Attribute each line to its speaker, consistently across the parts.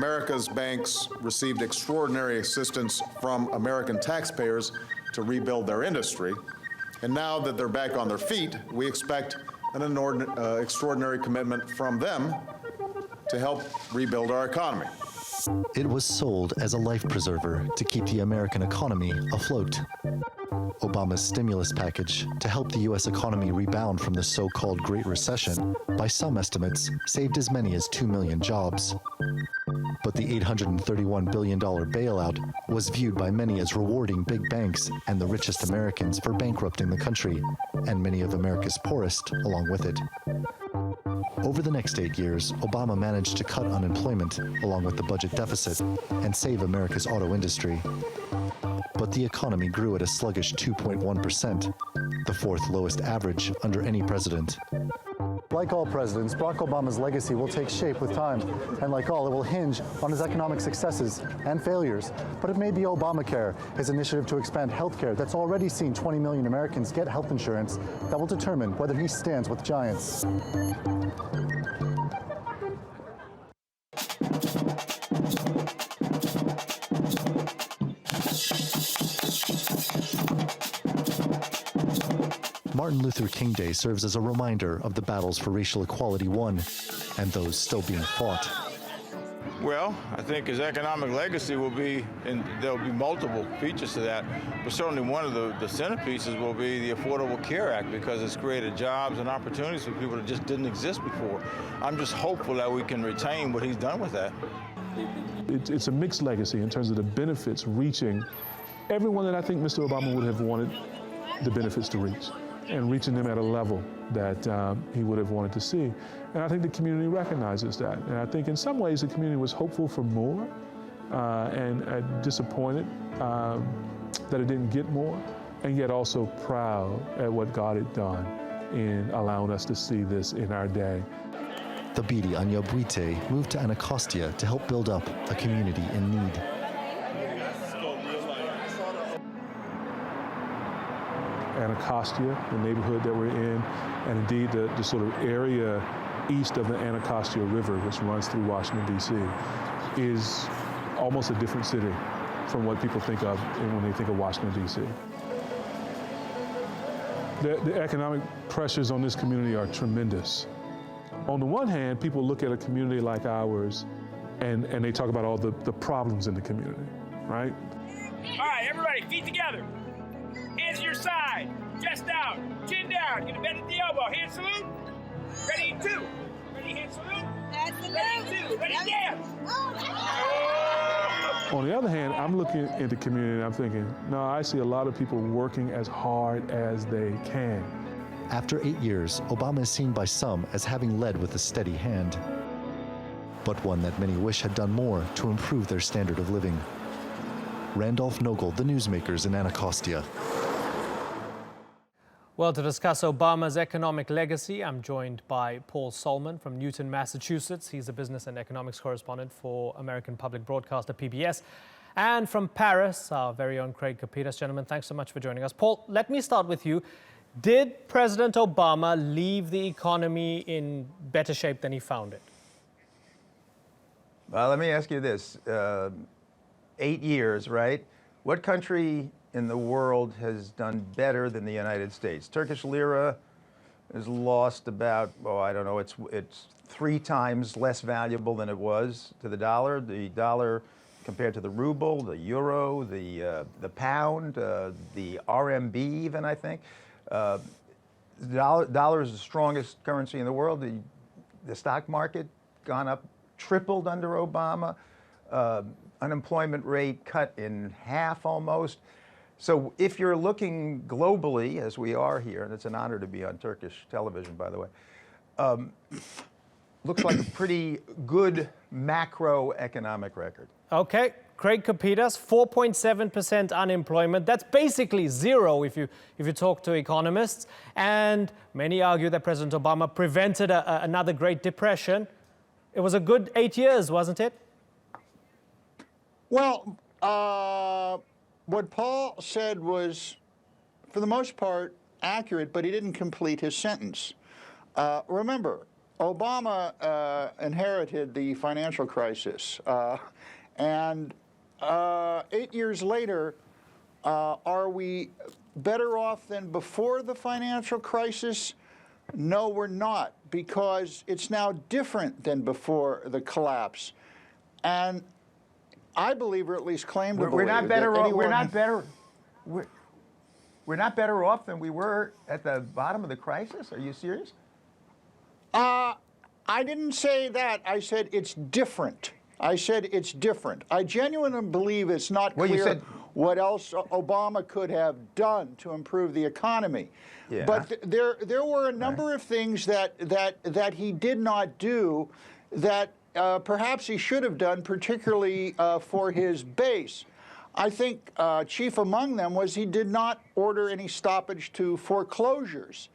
Speaker 1: America's banks received extraordinary assistance from American taxpayers to rebuild their industry. And now that they're back on their feet, we expect an extraordinary commitment from them to help rebuild our economy.
Speaker 2: It was sold as a life preserver to keep the American economy afloat. Obama's stimulus package to help the U.S. economy rebound from the so-called Great Recession, by some estimates, saved as many as 2 million jobs. But the $831 billion bailout was viewed by many as rewarding big banks and the richest Americans for bankrupting the country, and many of America's poorest along with it. Over the next 8 years, Obama managed to cut unemployment along with the budget deficit and save America's auto industry. But the economy grew at a sluggish 2.1%, the fourth lowest average under any president.
Speaker 3: Like all presidents, Barack Obama's legacy will take shape with time, and like all, it will hinge on his economic successes and failures. But it may be Obamacare, his initiative to expand health care that's already seen 20 million Americans get health insurance, that will determine whether he stands with giants.
Speaker 2: Martin Luther King Day serves as a reminder of the battles for racial equality won, and those still being fought.
Speaker 4: Well, I think his economic legacy will be, and there'll be multiple features to that, but certainly one of the centerpieces will be the Affordable Care Act, because it's created jobs and opportunities for people that just didn't exist before. I'm just hopeful that we can retain what he's done with that.
Speaker 5: It's a mixed legacy in terms of the benefits reaching everyone that I think Mr. Obama would have wanted the benefits to reach, and reaching them at a level that he would have wanted to see. And I think the community recognizes that. And I think in some ways the community was hopeful for more and disappointed that it didn't get more, and yet also proud at what God had done in allowing us to see this in our day.
Speaker 2: The Bidi Anyabuite moved to Anacostia to help build up a community in need.
Speaker 5: Anacostia, the neighborhood that we're in, and indeed the sort of area east of the Anacostia River, which runs through Washington, D.C., is almost a different city from what people think of when they think of Washington, D.C. The economic pressures on this community are tremendous. On the one hand, people look at a community like ours and they talk about all the problems in the community, right?
Speaker 6: All right, everybody, feet together. Hands to your side, chest out, chin down, get a bend at the elbow, hand salute. Ready, two. Ready, hand salute. Ready, two. Ready, dance.
Speaker 5: On the other hand, I'm looking at the community and I'm thinking, no, I see a lot of people working as hard as they can.
Speaker 2: After 8 years, Obama is seen by some as having led with a steady hand, but one that many wish had done more to improve their standard of living. Randolph Nogle, The Newsmakers in Anacostia.
Speaker 7: Well, to discuss Obama's economic legacy, I'm joined by Paul Solman from Newton, Massachusetts. He's a business and economics correspondent for American Public Broadcaster, PBS. And from Paris, our very own Craig Kapitas. Gentlemen, thanks so much for joining us. Paul, let me start with you. Did President Obama leave the economy in better shape than he found it?
Speaker 8: Well, let me ask you this. 8 years, right? What country in the world has done better than the United States? Turkish lira has lost about, oh, I don't know, it's 3 times less valuable than it was to the dollar. The dollar compared to the ruble, the euro, the pound, the RMB even, I think. The dollar is the strongest currency in the world. The stock market gone up, tripled under Obama. Unemployment rate cut in half almost. So if you're looking globally, as we are here, and it's an honor to be on Turkish television, by the way, looks like a pretty good macroeconomic record.
Speaker 7: Okay, Craig Kapitas, 4.7% unemployment. That's basically zero if you talk to economists. And many argue that President Obama prevented another Great Depression. It was a good 8 years, wasn't it?
Speaker 9: Well, what Paul said was, for the most part, accurate, but he didn't complete his sentence. Remember, Obama inherited the financial crisis, and 8 years later, are we better off than before the financial crisis? No, we're not, because it's now different than before the collapse. And I believe, or at least claim to believe,
Speaker 8: We're not better off. We're
Speaker 9: anyone-
Speaker 8: not better. We're not better off than we were at the bottom of the crisis? Are you serious?
Speaker 9: I didn't say that. I said it's different. I said it's different. I genuinely believe it's not
Speaker 8: Well, you
Speaker 9: clear
Speaker 8: said-
Speaker 9: what else Obama could have done to improve the economy.
Speaker 8: Yeah.
Speaker 9: But there were a number of things that he did not do that perhaps he should have done, particularly for his base. I think chief among them was he did not order any stoppage to foreclosures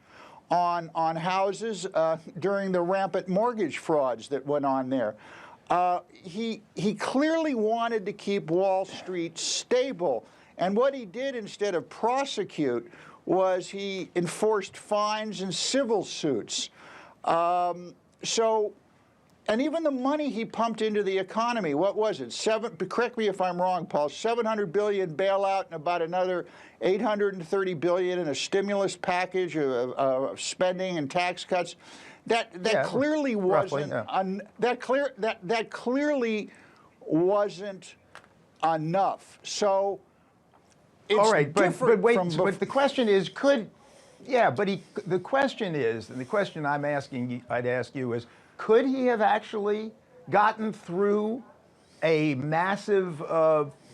Speaker 9: on houses during the rampant mortgage frauds that went on there. He clearly wanted to keep Wall Street stable, and what he did instead of prosecute was he enforced fines and civil suits. And even the money he pumped into the economy, what was it? Correct me if I'm wrong, Paul, $700 billion bailout and about another $830 billion in a stimulus package of spending and tax cuts. That clearly wasn't that clearly wasn't enough. So it's
Speaker 8: All right, but
Speaker 9: different
Speaker 8: wait,
Speaker 9: from
Speaker 8: but the question is, the question is, and the question I'd ask you is, could he have actually gotten through a massive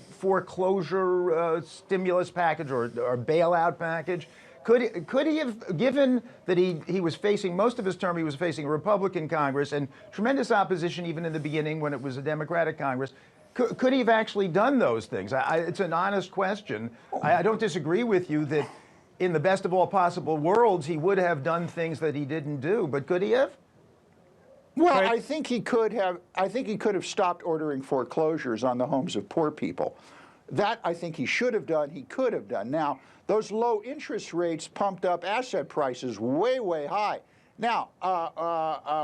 Speaker 8: foreclosure stimulus package or bailout package? Could he have, given that he was facing, most of his term he was facing a Republican Congress and tremendous opposition even in the beginning when it was a Democratic Congress, could he have actually done those things? It's an honest question. I don't disagree with you that in the best of all possible worlds he would have done things that he didn't do, but could he have?
Speaker 9: Well, I think he could have. I think he could have stopped ordering foreclosures on the homes of poor people. That I think he should have done. He could have done. Now, those low interest rates pumped up asset prices way, way high. Now,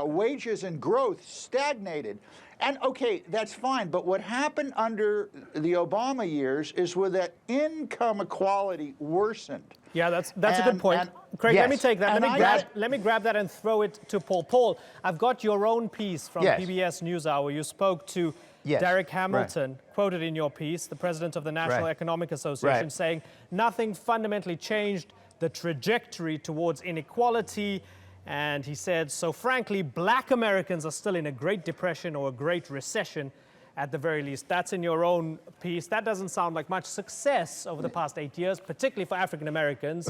Speaker 9: wages and growth stagnated. And okay, that's fine. But what happened under the Obama years is with that income equality worsened.
Speaker 7: Yeah, that's a good point. Craig,
Speaker 8: yes.
Speaker 7: let me take that.
Speaker 9: And
Speaker 7: Let me grab that and throw it to Paul. Paul, I've got your own piece from
Speaker 8: Yes.
Speaker 7: PBS NewsHour. You spoke to
Speaker 8: Yes.
Speaker 7: Derek Hamilton, quoted in your piece, the president of the National
Speaker 8: Right.
Speaker 7: Economic Association,
Speaker 8: Right.
Speaker 7: saying nothing fundamentally changed the trajectory towards inequality. And he said, so frankly, black Americans are still in a Great Depression or a Great Recession at the very least. That's in your own piece. That doesn't sound like much success over the past 8 years, particularly for African Americans,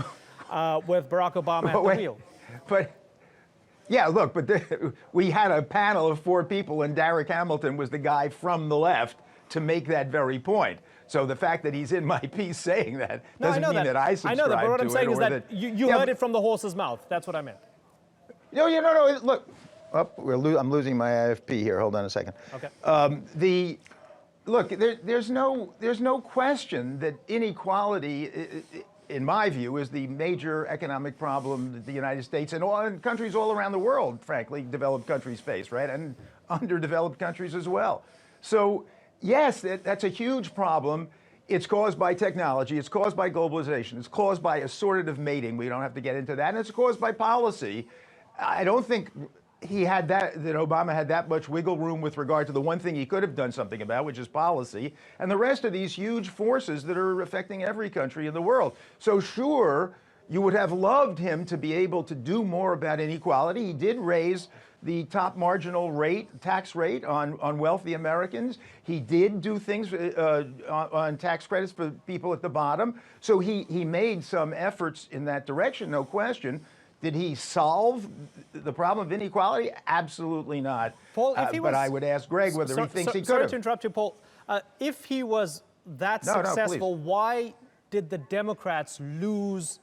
Speaker 7: with Barack Obama at the wheel.
Speaker 8: But yeah, look, we had a panel of 4 people, and Derek Hamilton was the guy from the left to make that very point. So the fact that he's in my piece saying that doesn't mean that I subscribe to it.
Speaker 7: I know that, but what I'm saying is
Speaker 8: or
Speaker 7: that you heard it from the horse's mouth. That's what I meant.
Speaker 8: No, look. I'm losing my IFP here. Hold on a second.
Speaker 7: Okay.
Speaker 8: There's no question that inequality, in my view, is the major economic problem that the United States and countries all around the world, frankly, developed countries face, right? And underdeveloped countries as well. So, yes, that's a huge problem. It's caused by technology. It's caused by globalization. It's caused by assortative mating. We don't have to get into that. And it's caused by policy. I don't think that Obama had that much wiggle room with regard to the one thing he could have done something about, which is policy, and the rest of these huge forces that are affecting every country in the world. So sure, you would have loved him to be able to do more about inequality. He did raise the top marginal tax rate on wealthy Americans. He did do things on tax credits for people at the bottom. So he made some efforts in that direction, no question. Did he solve the problem of inequality? Absolutely not.
Speaker 7: Paul, if he was,
Speaker 8: but I would ask Greg whether he thinks he could
Speaker 7: Sorry
Speaker 8: have.
Speaker 7: to interrupt you, Paul. If he was that successful, why did the Democrats lose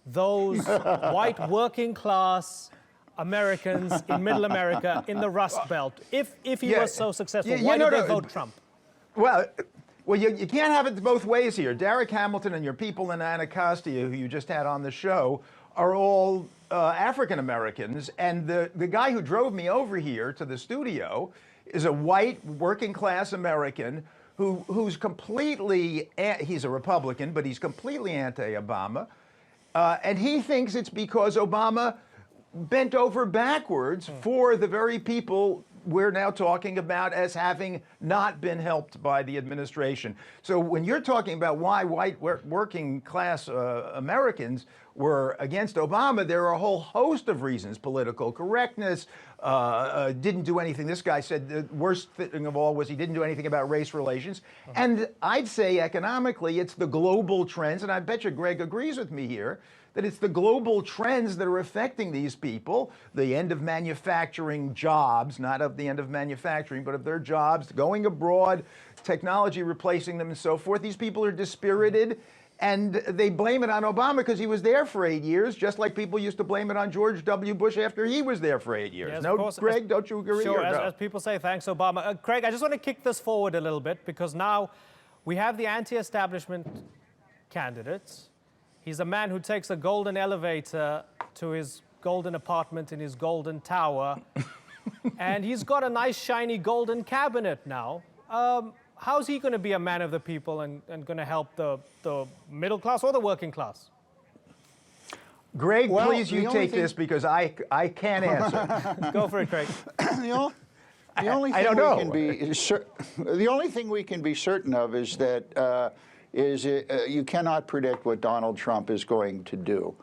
Speaker 7: those white working class Americans in Middle America in the Rust Belt? If he was so successful, why did they vote Trump?
Speaker 8: Well, you can't have it both ways here. Derek Hamilton and your people in Anacostia, who you just had on the show, are all African Americans, and the guy who drove me over here to the studio is a white working class American who's completely, he's a Republican, but he's completely anti-Obama, and he thinks it's because Obama bent over backwards for the very people we're now talking about as having not been helped by the administration. So when you're talking about why white working class Americans were against Obama, there are a whole host of reasons: political correctness, didn't do anything. This guy said the worst thing of all was he didn't do anything about race relations. And I'd say economically, it's the global trends, and I bet you Greg agrees with me here, that it's the global trends that are affecting these people, the end of manufacturing jobs, not of the end of manufacturing, but of their jobs, going abroad, technology replacing them and so forth. These people are dispirited, and they blame it on Obama because he was there for 8 years, just like people used to blame it on George W. Bush after he was there for 8 years.
Speaker 7: Yes,
Speaker 8: no,
Speaker 7: of course.
Speaker 8: Greg, don't you agree?
Speaker 7: Sure,
Speaker 8: or no?
Speaker 7: as people say, thanks, Obama. Craig, I just want to kick this forward a little bit, because now we have the anti-establishment candidates. He's a man who takes a golden elevator to his golden apartment in his golden tower, and he's got a nice, shiny golden cabinet now. How's he going to be a man of the people and going to help the middle class or the working class?
Speaker 8: Greg,
Speaker 9: Well,
Speaker 8: please,
Speaker 9: the
Speaker 8: you
Speaker 9: only
Speaker 8: take
Speaker 9: thing-
Speaker 8: this because I can't answer.
Speaker 7: Go for it, Craig.
Speaker 9: The only
Speaker 8: I
Speaker 9: thing
Speaker 8: don't
Speaker 9: we can be the only thing we can be certain of is that you cannot predict what Donald Trump is going to do.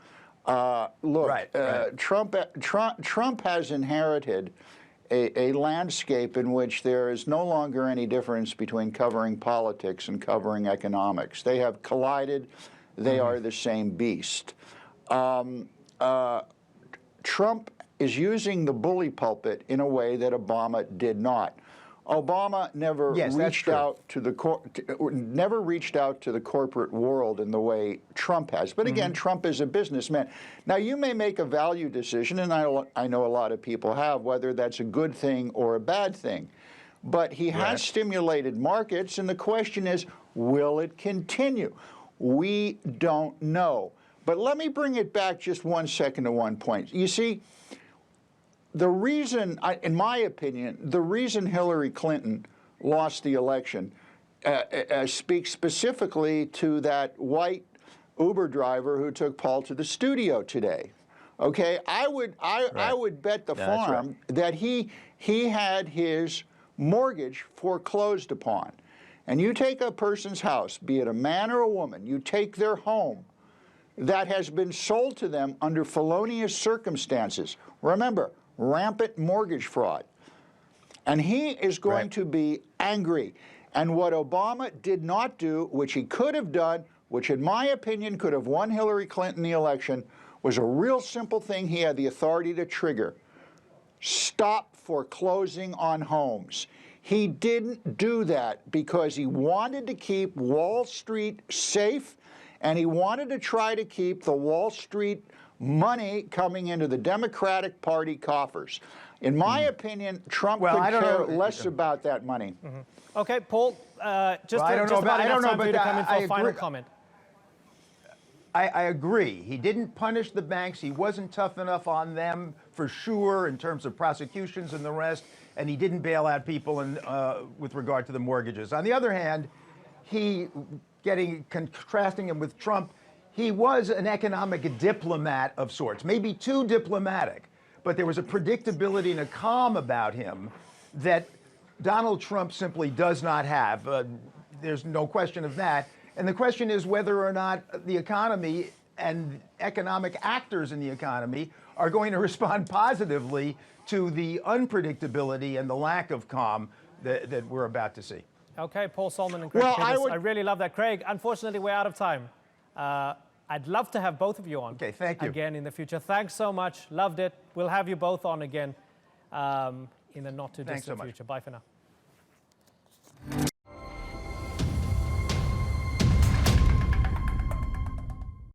Speaker 9: Look,
Speaker 8: Right.
Speaker 9: Trump has inherited a landscape in which there is no longer any difference between covering politics and covering economics. They have collided. They are the same beast. Trump is using the bully pulpit in a way that Obama did not. Obama never reached out to the corporate world in the way Trump has. But again, Trump is a businessman. Now, you may make a value decision, and I know a lot of people have, whether that's a good thing or a bad thing. But he has stimulated markets, and the question is, will it continue? We don't know. But let me bring it back just 1 second to one point. You see, the reason, in my opinion, the reason Hillary Clinton lost the election speaks specifically to that white Uber driver who took Paul to the studio today. Okay, I would bet the farm that he had his mortgage foreclosed upon. And you take a person's house, be it a man or a woman, you take their home that has been sold to them under felonious circumstances. Remember, rampant mortgage fraud. And he is going to be angry. And what Obama did not do, which he could have done, which in my opinion could have won Hillary Clinton the election, was a real simple thing he had the authority to trigger. Stop foreclosing on homes. He didn't do that because he wanted to keep Wall Street safe, and he wanted to try to keep the Wall Street money coming into the Democratic Party coffers. In my opinion, Trump could care less about that money.
Speaker 7: Okay, Paul, just
Speaker 8: I don't know
Speaker 7: about enough time for you to
Speaker 8: but
Speaker 7: come in for
Speaker 8: I
Speaker 7: a final
Speaker 8: agree.
Speaker 7: comment.
Speaker 8: I agree. He didn't punish the banks. He wasn't tough enough on them, for sure, in terms of prosecutions and the rest. And he didn't bail out people with regard to the mortgages. On the other hand, contrasting him with Trump, he was an economic diplomat of sorts, maybe too diplomatic, but there was a predictability and a calm about him that Donald Trump simply does not have. There's no question of that. And the question is whether or not the economy and economic actors in the economy are going to respond positively to the unpredictability and the lack of calm that we're about to see.
Speaker 7: Okay, Paul Solomon and Craig Peters. I really love that. Craig, unfortunately, we're out of time. I'd love to have both of you on again in the future. Thanks so much. Loved it. We'll have you both on again in the not-too-distant future. Bye for now.